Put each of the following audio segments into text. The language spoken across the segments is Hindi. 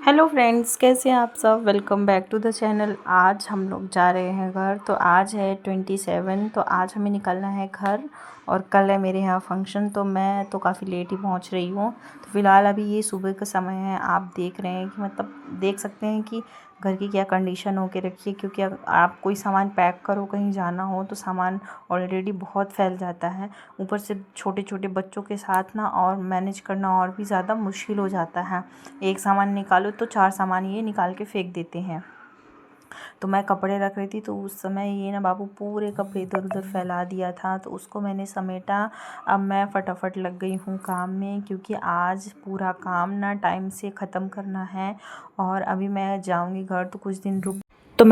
हेलो फ्रेंड्स, कैसे हैं आप सब। Welcome back to the channel. आज हम लोग जा रहे हैं घर। तो आज है 27। तो आज हमें निकलना है घर और कल है मेरे यहाँ फंक्शन। तो मैं तो काफ़ी लेट ही पहुँच रही हूँ। तो फ़िलहाल अभी ये सुबह का समय है। आप देख रहे हैं कि मतलब देख सकते हैं कि घर की क्या कंडीशन हो के रखी है, क्योंकि अगर आप कोई सामान पैक करो कहीं जाना हो तो सामान ऑलरेडी बहुत फैल जाता है। ऊपर से छोटे छोटे बच्चों के साथ ना और मैनेज करना और भी ज़्यादा मुश्किल हो जाता है। एक सामान निकालो तो 4 सामान ये निकाल के फेंक देते हैं। तो मैं कपड़े रख रही थी तो उस समय ये ना बाबू पूरे कपड़े इधर उधर फैला दिया था, तो उसको मैंने समेटा। अब मैं फटाफट लग गई हूँ काम में, क्योंकि आज पूरा काम ना टाइम से ख़त्म करना है। और अभी मैं जाऊँगी घर तो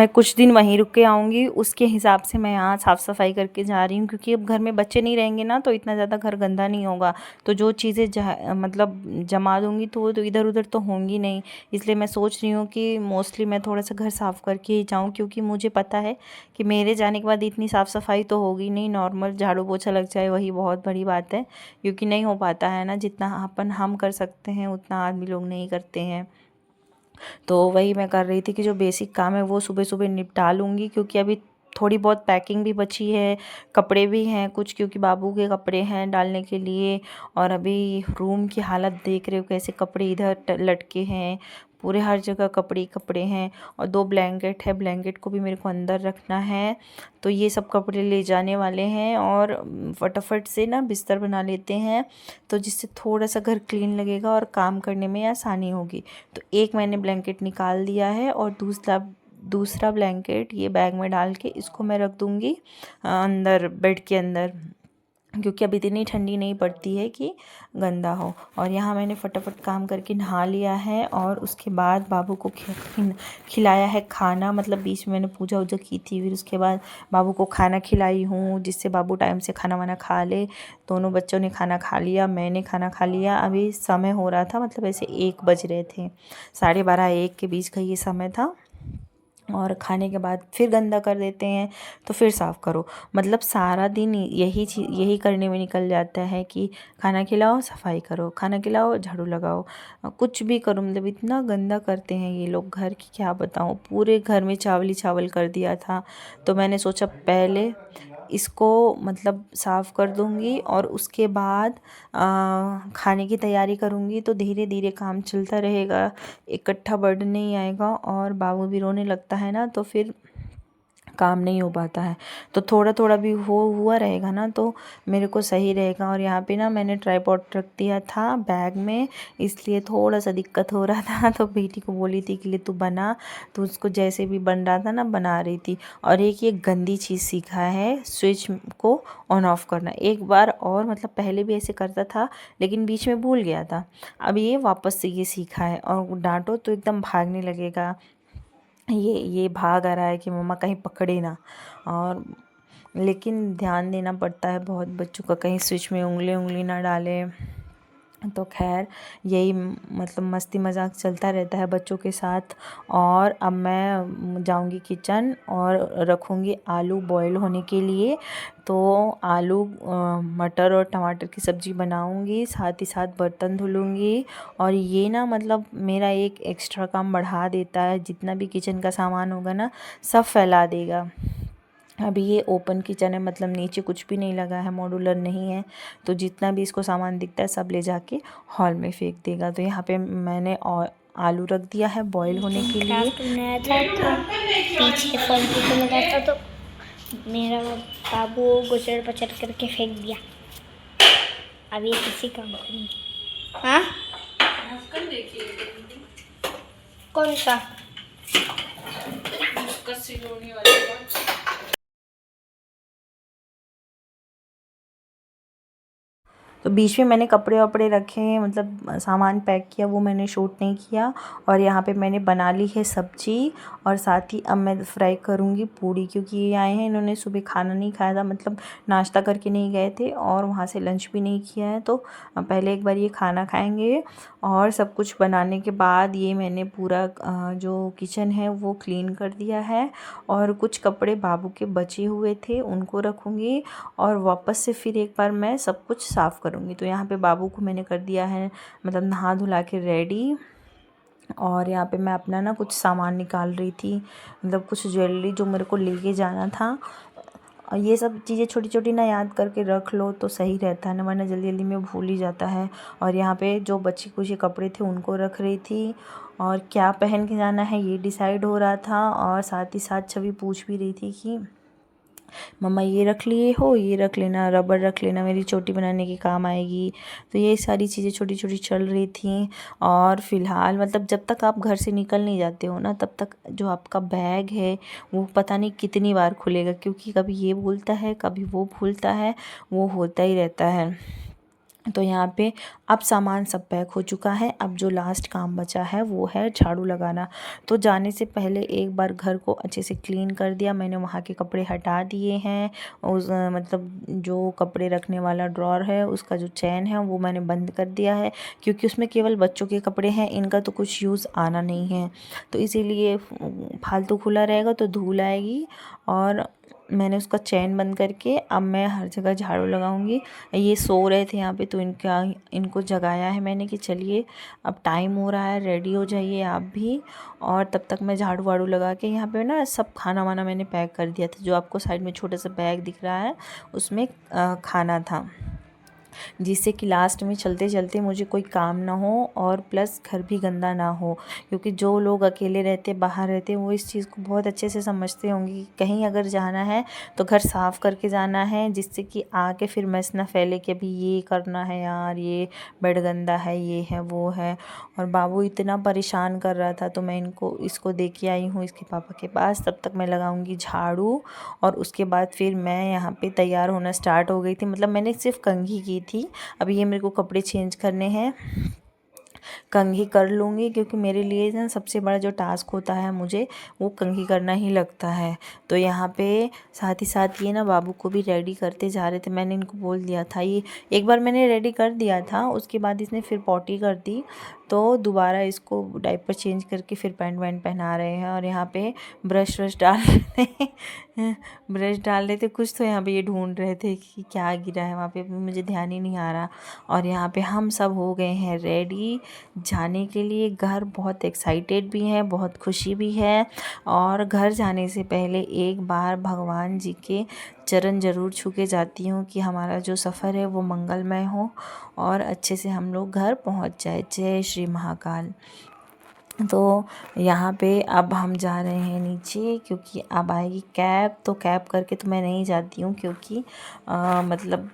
कुछ दिन वहीं रुक के आऊँगी। उसके हिसाब से मैं यहाँ साफ़ सफाई करके जा रही हूँ, क्योंकि अब घर में बच्चे नहीं रहेंगे ना तो इतना ज़्यादा घर गंदा नहीं होगा। तो जो चीज़ें मतलब जमा दूँगी तो वो तो इधर उधर तो होंगी नहीं। इसलिए मैं सोच रही हूँ कि मोस्टली मैं थोड़ा सा घर साफ़ करके ही जाऊँ, क्योंकि मुझे पता है कि मेरे जाने के बाद इतनी साफ़ सफाई तो होगी नहीं। नॉर्मल झाड़ू पोछा लग जाए वही बहुत बड़ी बात है, क्योंकि नहीं हो पाता है ना। जितना हम कर सकते हैं उतना आदमी लोग नहीं करते हैं। तो वही मैं कर रही थी कि जो बेसिक काम है वो सुबह सुबह निपटा लूँगी, क्योंकि अभी थोड़ी बहुत पैकिंग भी बची है। कपड़े भी हैं कुछ, क्योंकि बाबू के कपड़े हैं डालने के लिए। और अभी रूम की हालत देख रहे हो कैसे कपड़े इधर लटके हैं। पूरे हर जगह कपड़े ही कपड़े हैं। और 2 ब्लैंकेट है, ब्लैंकेट को भी मेरे को अंदर रखना है। तो ये सब कपड़े ले जाने वाले हैं और फटाफट से ना बिस्तर बना लेते हैं, तो जिससे थोड़ा सा घर क्लीन लगेगा और काम करने में आसानी होगी। तो एक मैंने ब्लैंकेट निकाल दिया है और दूसरा ब्लैंकेट ये बैग में डाल के इसको मैं रख दूँगी अंदर बेड के अंदर, क्योंकि अब इतनी ठंडी नहीं पड़ती है कि गंदा हो। और यहाँ मैंने फटाफट काम करके नहा लिया है और उसके बाद बाबू को खिलाया है खाना। मतलब बीच में मैंने पूजा वूजा की थी, फिर उसके बाद बाबू को खाना खिलाई हूँ, जिससे बाबू टाइम से खाना वाना खा ले। दोनों बच्चों ने खाना खा लिया, मैंने खाना खा लिया। अभी समय हो रहा था, मतलब ऐसे 1 बज रहे थे, 12:30 1 के बीच का ये समय था। और खाने के बाद फिर गंदा कर देते हैं तो फिर साफ़ करो। मतलब सारा दिन यही करने में निकल जाता है कि खाना खिलाओ सफाई करो, खाना खिलाओ झाड़ू लगाओ, कुछ भी करो। मतलब इतना गंदा करते हैं ये लोग घर की, क्या बताऊँ। पूरे घर में चावल ही चावल कर दिया था। तो मैंने सोचा पहले इसको मतलब साफ़ कर दूँगी और उसके बाद खाने की तैयारी करूँगी। तो धीरे धीरे काम चलता रहेगा, इकट्ठा बर्डन नहीं आएगा। और बाबू भी रोने लगता है ना तो फिर काम नहीं हो पाता है। तो थोड़ा थोड़ा भी हुआ रहेगा ना तो मेरे को सही रहेगा। और यहाँ पे ना मैंने ट्राइपॉड रख दिया था बैग में, इसलिए थोड़ा सा दिक्कत हो रहा था। तो बेटी को बोली थी कि ले तू बना, तो उसको जैसे भी बन रहा था ना बना रही थी। और एक ये गंदी चीज़ सीखा है, स्विच को ऑन ऑफ करना। एक बार और मतलब पहले भी ऐसे करता था लेकिन बीच में भूल गया था। अब ये वापस से ये सीखा है और डांटो तो एकदम भागने लगेगा। ये भाग आ रहा है कि मम्मा कहीं पकड़े ना। और लेकिन ध्यान देना पड़ता है बहुत बच्चों का, कहीं स्विच में उंगली ना डाले। तो खैर यही मतलब मस्ती मजाक चलता रहता है बच्चों के साथ। और अब मैं जाऊंगी किचन और रखूंगी आलू बॉईल होने के लिए। तो आलू मटर और टमाटर की सब्ज़ी बनाऊंगी, साथ ही साथ बर्तन धुलूंगी। और ये ना मतलब मेरा एक एक्स्ट्रा काम बढ़ा देता है, जितना भी किचन का सामान होगा ना सब फैला देगा। अभी ये ओपन किचन है, मतलब नीचे कुछ भी नहीं लगा है, मॉड्यूलर नहीं है। तो जितना भी इसको सामान दिखता है सब ले जाके हॉल में फेंक देगा। तो यहाँ पे मैंने आलू रख दिया है बॉईल होने के लिए। बनाया था पीछे फोन पे लगा था तो मेरा बाबू गुजर पचर करके फेंक दिया। अब ये किसी काम का नहीं। हाँ कौन सा सिलोनी वाला? तो बीच में मैंने कपड़े वपड़े रखे हैं, मतलब सामान पैक किया, वो मैंने शूट नहीं किया। और यहाँ पे मैंने बना ली है सब्जी और साथ ही अब मैं फ्राई करूँगी पूड़ी, क्योंकि ये आए हैं, इन्होंने सुबह खाना नहीं खाया था, मतलब नाश्ता करके नहीं गए थे और वहाँ से लंच भी नहीं किया है। तो पहले एक बार ये खाना खाएँगे और सब कुछ बनाने के बाद ये मैंने पूरा जो किचन है वो क्लीन कर दिया है। और कुछ कपड़े बाबू के बचे हुए थे उनको रखूँगी और वापस से फिर एक बार मैं सब कुछ साफ़ करूँगी। तो यहाँ पे बाबू को मैंने कर दिया है मतलब नहा धुला के रेडी। और यहाँ पे मैं अपना ना कुछ सामान निकाल रही थी, मतलब कुछ ज्वेलरी जो मेरे को लेके जाना था। और ये सब चीज़ें छोटी छोटी ना याद करके रख लो तो सही रहता है ना, वरना जल्दी जल्दी में भूल ही जाता है। और यहाँ पे जो बचे कुछ कपड़े थे उनको रख रही थी, और क्या पहन के जाना है ये डिसाइड हो रहा था। और साथ ही साथ छवि पूछ भी रही थी कि मम्मा ये रख लिए हो, ये रख लेना, रबड़ रख लेना, मेरी चोटी बनाने के काम आएगी। तो ये सारी चीज़ें छोटी छोटी चल रही थी। और फ़िलहाल मतलब जब तक आप घर से निकल नहीं जाते हो ना, तब तक जो आपका बैग है वो पता नहीं कितनी बार खुलेगा, क्योंकि कभी ये भूलता है कभी वो भूलता है, वो होता ही रहता है। तो यहाँ पे अब सामान सब पैक हो चुका है। अब जो लास्ट काम बचा है वो है झाड़ू लगाना। तो जाने से पहले एक बार घर को अच्छे से क्लीन कर दिया मैंने, वहाँ के कपड़े हटा दिए हैं। उस मतलब जो कपड़े रखने वाला ड्रॉर है उसका जो चैन है वो मैंने बंद कर दिया है, क्योंकि उसमें केवल बच्चों के कपड़े हैं, इनका तो कुछ यूज़ आना नहीं है। तो इसीलिए फालतू खुला रहेगा तो धूल आएगी। और मैंने उसका चैन बंद करके अब मैं हर जगह झाड़ू लगाऊंगी। ये सो रहे थे यहाँ पे, तो इनको जगाया है मैंने कि चलिए अब टाइम हो रहा है, रेडी हो जाइए आप भी। और तब तक मैं झाड़ू वाड़ू लगा के यहाँ पे ना सब खाना वाना मैंने पैक कर दिया था। जो आपको साइड में छोटा सा बैग दिख रहा है उसमें खाना था, जिससे कि लास्ट में चलते चलते मुझे कोई काम ना हो और प्लस घर भी गंदा ना हो। क्योंकि जो लोग अकेले रहते बाहर रहते वो इस चीज़ को बहुत अच्छे से समझते होंगे कि कहीं अगर जाना है तो घर साफ़ करके जाना है, जिससे कि आके फिर मैस ना फैले कि अभी ये करना है यार, ये बेड गंदा है, ये है वो है। और बाबू इतना परेशान कर रहा था, तो मैं इसको दे के आई हूँ इसके पापा के पास। तब तक मैं लगाऊंगी झाड़ू, और उसके बाद फिर मैं यहाँ पे तैयार होना स्टार्ट हो गई थी। मतलब मैंने सिर्फ कंघी की थी, अभी ये मेरे को कपड़े चेंज करने हैं, कंघी कर लूँगी। क्योंकि मेरे लिए ना सबसे बड़ा जो टास्क होता है मुझे वो कंघी करना ही लगता है। तो यहाँ पे साथ ही साथ ये ना बाबू को भी रेडी करते जा रहे थे। मैंने इनको बोल दिया था, ये एक बार मैंने रेडी कर दिया था, उसके बाद इसने फिर पॉटी कर दी, तो दोबारा इसको डायपर चेंज करके फिर पैंट वैंट पहना रहे हैं। और यहाँ पे ब्रश व्रश डाल रहे थे ब्रश डाल रहे थे कुछ, तो यहाँ पे ये ढूंढ रहे थे कि क्या गिरा है वहाँ पे, मुझे ध्यान ही नहीं आ रहा। और यहाँ पे हम सब हो गए हैं रेडी जाने के लिए घर। बहुत एक्साइटेड भी हैं, बहुत खुशी भी है। और घर जाने से पहले एक बार भगवान जी के चरण ज़रूर छू के जाती हूँ कि हमारा जो सफ़र है वो मंगलमय हो और अच्छे से हम लोग घर पहुँच जाए। जय श्री महाकाल। तो यहाँ पे अब हम जा रहे हैं नीचे, क्योंकि अब आएगी कैब। तो कैब करके तो मैं नहीं जाती हूँ, क्योंकि मतलब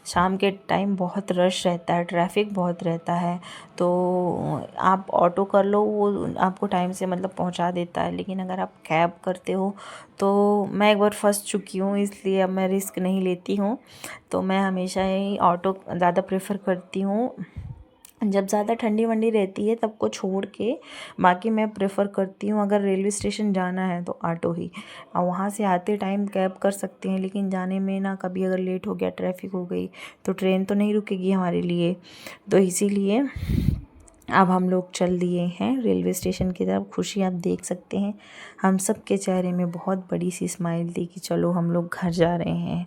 शाम के टाइम बहुत रश रहता है, ट्रैफिक बहुत रहता है। तो आप ऑटो कर लो, वो आपको टाइम से मतलब पहुँचा देता है। लेकिन अगर आप कैब करते हो तो मैं एक बार फंस चुकी हूँ, इसलिए अब मैं रिस्क नहीं लेती हूँ। तो मैं हमेशा ही ऑटो ज़्यादा प्रेफर करती हूँ। जब ज़्यादा ठंडी वंडी रहती है तब को छोड़ के बाकी मैं प्रेफर करती हूँ, अगर रेलवे स्टेशन जाना है तो ऑटो ही, और वहाँ से आते टाइम कैब कर सकते हैं। लेकिन जाने में ना कभी अगर लेट हो गया, ट्रैफिक हो गई, तो ट्रेन तो नहीं रुकेगी हमारे लिए। तो इसीलिए अब हम लोग चल दिए हैं रेलवे स्टेशन की तरफ। खुशी आप देख सकते हैं, हम सब के चेहरे में बहुत बड़ी सी स्माइल थी कि चलो हम लोग घर जा रहे हैं।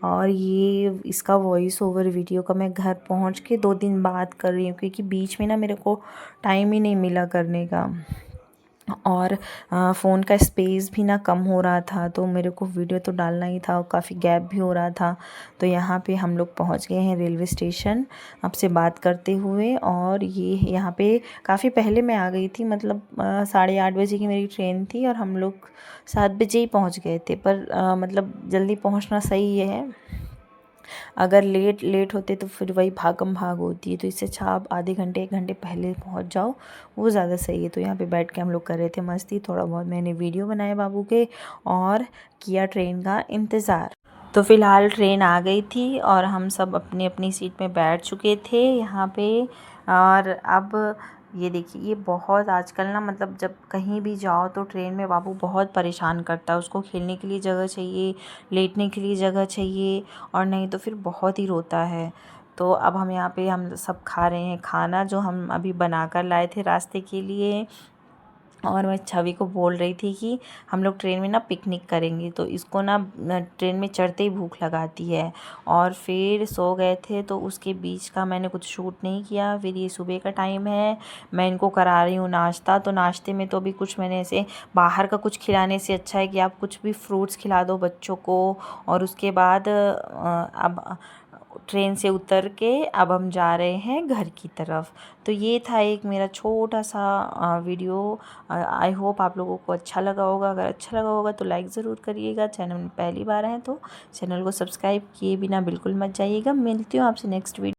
और ये इसका वॉइस ओवर वीडियो का मैं घर पहुंच के 2 दिन बाद कर रही हूँ, क्योंकि बीच में ना मेरे को टाइम ही नहीं मिला करने का। और फ़ोन का स्पेस भी ना कम हो रहा था, तो मेरे को वीडियो तो डालना ही था, और काफ़ी गैप भी हो रहा था। तो यहाँ पे हम लोग पहुँच गए हैं रेलवे स्टेशन आपसे बात करते हुए। और ये यहाँ पे काफ़ी पहले मैं आ गई थी, मतलब 8:30 बजे की मेरी ट्रेन थी, और हम लोग 7 बजे ही पहुँच गए थे। पर मतलब जल्दी पहुँचना सही है, अगर लेट होते तो फिर वही भागम भाग होती है। तो इससे अच्छा आप आधे घंटे 1 घंटे पहले पहुंच जाओ, वो ज़्यादा सही है। तो यहाँ पे बैठ के हम लोग कर रहे थे मस्ती, थोड़ा बहुत मैंने वीडियो बनाए बाबू के और किया ट्रेन का इंतज़ार। तो फ़िलहाल ट्रेन आ गई थी और हम सब अपनी अपनी सीट में बैठ चुके थे यहाँ पे। और अब ये देखिए, ये बहुत आजकल ना मतलब जब कहीं भी जाओ तो ट्रेन में बाबू बहुत परेशान करता है। उसको खेलने के लिए जगह चाहिए, लेटने के लिए जगह चाहिए, और नहीं तो फिर बहुत ही रोता है। तो अब हम सब खा रहे हैं खाना जो हम अभी बना कर लाए थे रास्ते के लिए। और मैं छवि को बोल रही थी कि हम लोग ट्रेन में ना पिकनिक करेंगे, तो इसको ना ट्रेन में चढ़ते ही भूख लगाती है। और फिर सो गए थे, तो उसके बीच का मैंने कुछ शूट नहीं किया। फिर ये सुबह का टाइम है, मैं इनको करा रही हूँ नाश्ता। तो नाश्ते में तो अभी कुछ मैंने ऐसे बाहर का कुछ खिलाने से अच्छा है कि आप कुछ भी फ्रूट्स खिला दो बच्चों को। और उसके बाद अब ट्रेन से उतर के अब हम जा रहे हैं घर की तरफ। तो ये था एक मेरा छोटा सा वीडियो। आई होप आप लोगों को अच्छा लगा होगा। अगर अच्छा लगा होगा तो लाइक ज़रूर करिएगा। चैनल में पहली बार हैं तो चैनल को सब्सक्राइब किए बिना बिल्कुल मत जाइएगा। मिलती हूँ आपसे नेक्स्ट वीडियो।